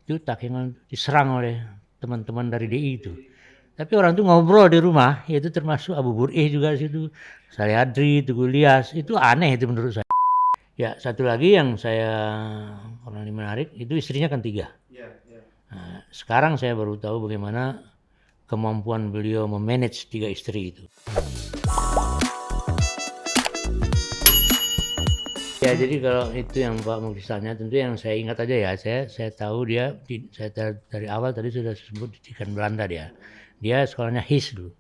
itu Takengon diserang oleh teman-teman dari DI itu. Tapi orang tuh ngobrol di rumah, yaitu termasuk Abu Burih juga di situ, Saryadri, Tugu Ilyas, itu aneh itu menurut saya. Ya satu lagi yang saya orang ini menarik, itu istrinya kan 3. Nah, sekarang saya baru tahu bagaimana kemampuan beliau memanage 3 istri itu. Ya jadi kalau itu yang Pak Muklis tanya, tentu yang saya ingat aja ya, saya tahu dia, saya dari awal tadi sudah sebut didikan Belanda dia. Dia sekolahnya HIS dulu,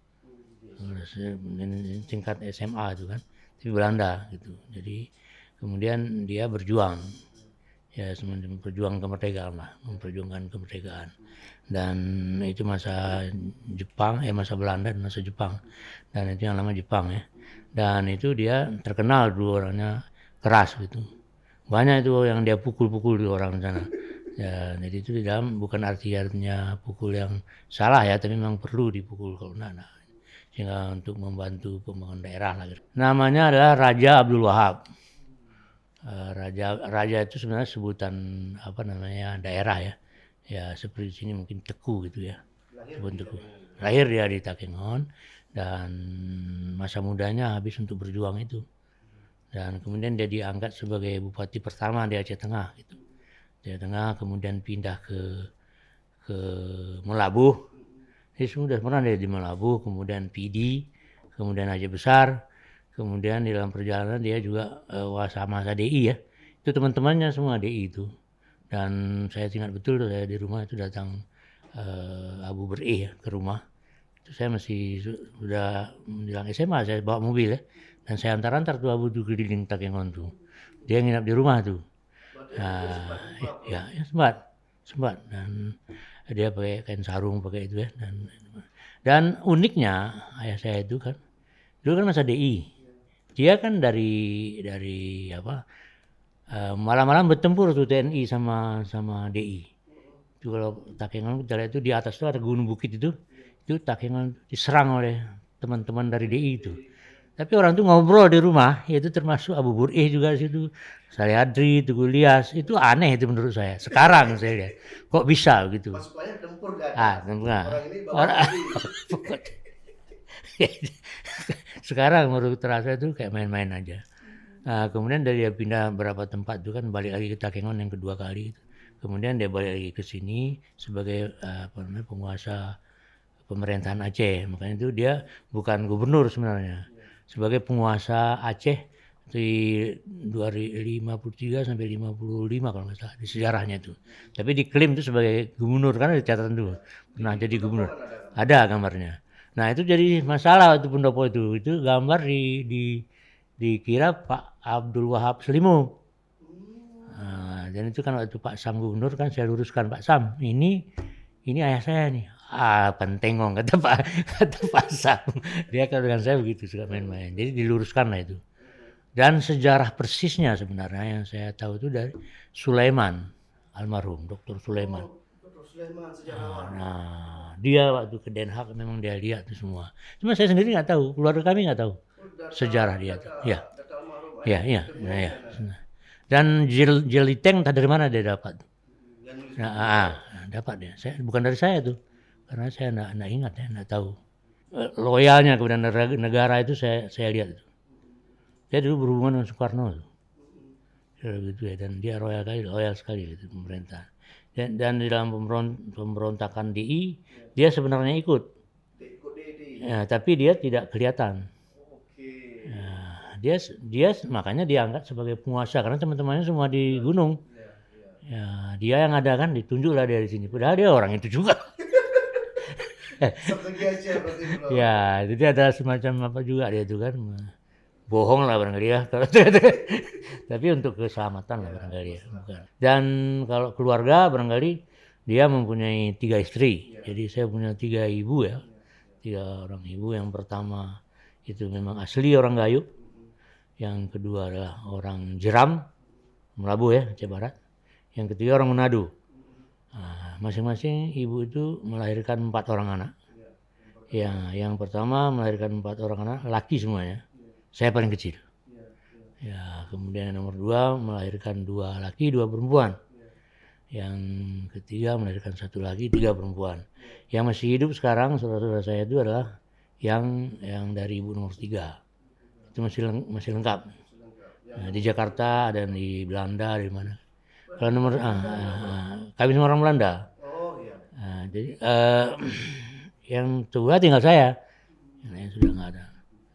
tingkat SMA itu kan, di Belanda gitu. Jadi kemudian dia berjuang, ya semacam berjuang kemerdekaan lah, memperjuangkan kemerdekaan. Dan itu masa Jepang, masa Belanda dan masa Jepang. Dan itu yang lama Jepang ya. Dan itu dia terkenal dulu orangnya keras gitu. Banyak itu yang dia pukul-pukul di orang sana. Ya, jadi itu di dalam bukan artinya pukul yang salah ya, tapi memang perlu dipukul kalau enggak. Sehingga untuk membantu pembangunan daerah lah. Gitu. Namanya adalah Raja Abdul Wahab. Raja itu sebenarnya sebutan apa namanya daerah ya. Ya seperti sini mungkin Teku gitu ya. Sebutan Teku. Lahir dia di Takengon dan masa mudanya habis untuk berjuang itu. Dan kemudian dia diangkat sebagai bupati pertama di Aceh Tengah gitu. Aceh Tengah kemudian pindah ke Melabuh. Jadi sudah pernah dia di Melabuh, kemudian PD, kemudian Aceh Besar, kemudian di dalam perjalanan dia juga masa DI ya. Itu teman-temannya semua DI itu. Dan saya ingat betul tuh, saya di rumah itu datang Abu Berih ya, ke rumah. Itu saya masih sudah menjelang SMA, saya bawa mobil ya. Dan saya antar-antar tuh Abu tuh keliling Takengon tuh. Dia nginap di rumah tuh. Nah, ya sempat. Dan dia pakai kain sarung, pakai itu ya. Dan uniknya ayah saya itu kan, dulu kan masa DI. Dia kan dari apa? Malam-malam bertempur tuh TNI sama DI. Itu kalau Takengon kita lihat itu di atas tuh ada gunung bukit itu Takengon diserang oleh teman-teman dari DI itu. Tapi orang tuh ngobrol di rumah, yaitu termasuk Abu Burih juga di situ, Saryadri, Tugu Ilyas, itu aneh itu menurut saya. Sekarang saya lihat, kok bisa gitu. Pasukannya tempur gak ada. Tempur. Orang ini bawa Orang, mobil. sekarang menurut terasa itu kayak main-main aja. Nah, kemudian dia pindah beberapa tempat itu kan balik lagi ke Takengon yang kedua kali. Kemudian dia balik lagi ke sini sebagai penguasa pemerintahan Aceh. Makanya itu dia bukan gubernur sebenarnya. Sebagai penguasa Aceh di 2053 sampai 55 kalau nggak salah di sejarahnya itu. Tapi diklaim itu sebagai gubernur karena di catatan dulu pernah jadi gubernur. Ada gambarnya. Nah itu jadi masalah itu pendopo itu. Itu gambar dikira Pak Abdul Wahab Selimut. Nah, dan itu kan waktu Pak Sam gubernur kan saya luruskan, Pak Sam ini ayah saya nih. Pentengong kata Pak Sam. Dia kalau dengan saya begitu suka main-main. Jadi diluruskan lah itu. Dan sejarah persisnya sebenarnya yang saya tahu itu dari Sulaiman, almarhum Dr. Sulaiman. Dr. Sulaiman sejarawan. Nah, dia waktu ke Den Haag memang dia lihat itu semua. Cuma saya sendiri nggak tahu, keluarga kami nggak tahu sejarah dia itu. Ya, ya. Dan jeliteng entah dari mana dia dapat. Nah, dapat dia. Bukan dari saya tuh, karena saya nggak ingat ya, nggak tahu. Loyalnya kepada negara itu saya lihat itu. Dia dulu berhubungan dengan Soekarno tuh. Gitu ya, dan dia loyal sekali gitu pemerintah. Dan di dalam pemberontakan DI dia sebenarnya ikut. Ya, tapi dia tidak kelihatan. Ya, dia makanya diangkat sebagai penguasa karena teman-temannya semua di gunung. Ya, dia yang ada kan ditunjuklah dari sini. Padahal dia orang itu juga. Ya, jadi ada semacam apa juga dia itu kan. Bohong lah barangkali ya. Tapi untuk keselamatan lah barangkali ya. Dan kalau keluarga barangkali dia mempunyai 3 istri. Jadi saya punya 3 ibu ya. 3 orang ibu. Yang pertama itu memang asli orang Gayo. Yang kedua adalah orang Jeram, Melabuh ya, Aceh Barat. Yang ketiga orang Manado. Nah, masing-masing ibu itu melahirkan 4 orang anak. Yang pertama melahirkan 4 orang anak, laki semuanya. Saya paling kecil. Ya, kemudian nomor 2 melahirkan 2 laki, 2 perempuan. Yang ketiga melahirkan satu lagi, 3 perempuan. Yang masih hidup sekarang saudara-saudara saya itu adalah yang dari ibu nomor 3. Itu masih lengkap. Nah, di Jakarta ada di Belanda, di mana. Kalau nomor kawin sama orang Belanda. Oh iya. Jadi yang tua tinggal saya. Yang lain sudah nggak ada.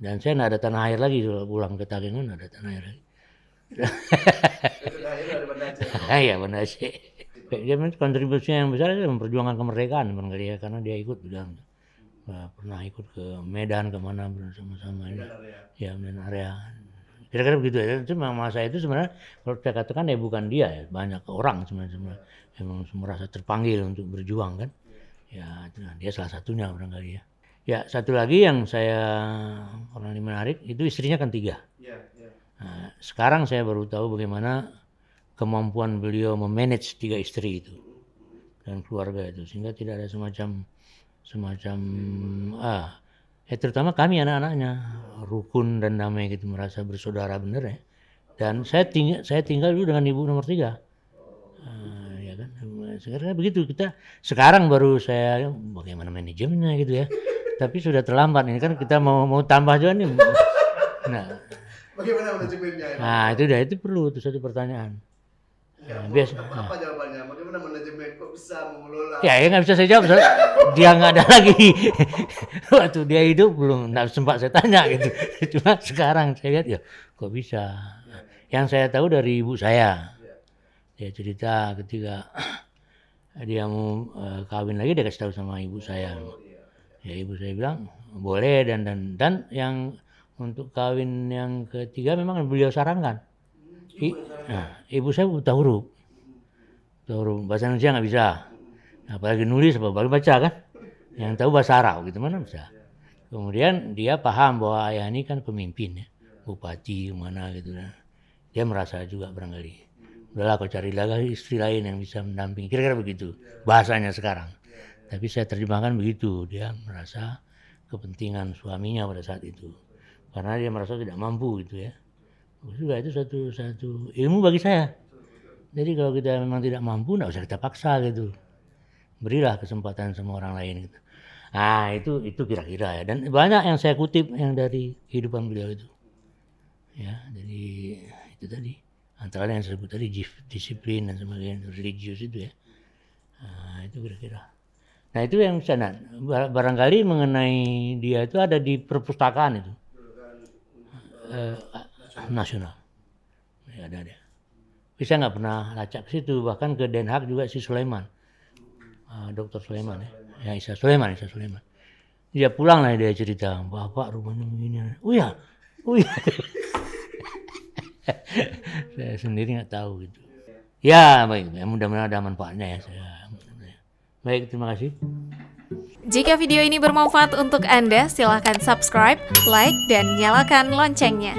Dan saya nggak ada tanah air lagi, kalau pulang ke Takengon nggak ada tanah air lagi. Itu lahir dari Banda Aceh. Iya, Banda Aceh. Dia kontribusinya yang besar itu memperjuangkan kemerdekaan barangkali ya, karena dia ikut bilang pernah ikut ke Medan kemana bersama-sama ini. Ya, Medan area. Kira-kira begitu ya. Itu mama saya itu sebenarnya kalau saya katakan ya bukan dia ya, banyak orang sebenarnya memang merasa terpanggil untuk berjuang kan. Ya, dia salah satunya barangkali ya. Ya, satu lagi yang saya orang ini menarik itu istrinya kan 3. Iya. Nah, sekarang saya baru tahu bagaimana kemampuan beliau memanage 3 istri itu dan keluarga itu, sehingga tidak ada semacam terutama kami anak-anaknya rukun dan damai gitu, merasa bersaudara bener ya. Dan saya tinggal dulu dengan ibu nomor 3. Ya kan, sekarang begitu kita. Sekarang baru saya bagaimana manajemennya gitu ya. Tapi sudah terlambat ini kan, kita mau tambah juga nih. Nah, Bagaimana manajemennya? nah itu perlu, itu satu pertanyaan. Biasa. Apa jawabannya? Bagaimana manajemen kok bisa mengelola? Ya nggak bisa saya jawab, dia nggak ada lagi. Waktu dia hidup belum, nggak sempat saya tanya gitu. Cuma sekarang saya lihat ya kok bisa. Yang saya tahu dari ibu saya, dia cerita ketika dia mau kawin lagi, dia kasih tahu sama ibu saya. Ya ibu saya bilang boleh, dan yang untuk kawin yang ketiga memang beliau sarankan. Ibu saya buta huruf, bahasa Indonesia nggak bisa, apalagi nulis apalagi baca kan. Yang tahu bahasa Arab gitu mana bisa. Kemudian dia paham bahwa ayah ini kan pemimpin ya, bupati mana gitu kan. Dia merasa juga barangkali, udahlah kau cari lagi istri lain yang bisa mendampingi, kira-kira begitu bahasanya sekarang. Tapi saya terjemahkan begitu, dia merasa kepentingan suaminya pada saat itu, karena dia merasa tidak mampu gitu ya. Juga itu satu ilmu bagi saya. Jadi kalau kita memang tidak mampu, nggak usah kita paksa gitu. Berilah kesempatan sama orang lain gitu. Nah itu kira-kira ya. Dan banyak yang saya kutip yang dari kehidupan beliau itu. Ya, jadi itu tadi. Antara lain yang saya sebut tadi, disiplin dan sebagainya, religius itu ya. Nah, itu kira-kira. Nah itu yang sana. Barangkali mengenai dia itu ada di perpustakaan itu. Nasional. Ya, ada. Tapi saya nggak pernah lacak ke situ, bahkan ke Den Haag juga si Sulaiman, Dr. Sulaiman ya, Isa Sulaiman. Dia pulang lah, dia cerita, bapak rumahnya begini. Oh ya. Saya sendiri nggak tahu gitu. Ya baik, ya, mudah-mudahan ada manfaatnya ya. Baik, terima kasih. Jika video ini bermanfaat untuk Anda, silakan subscribe, like, dan nyalakan loncengnya.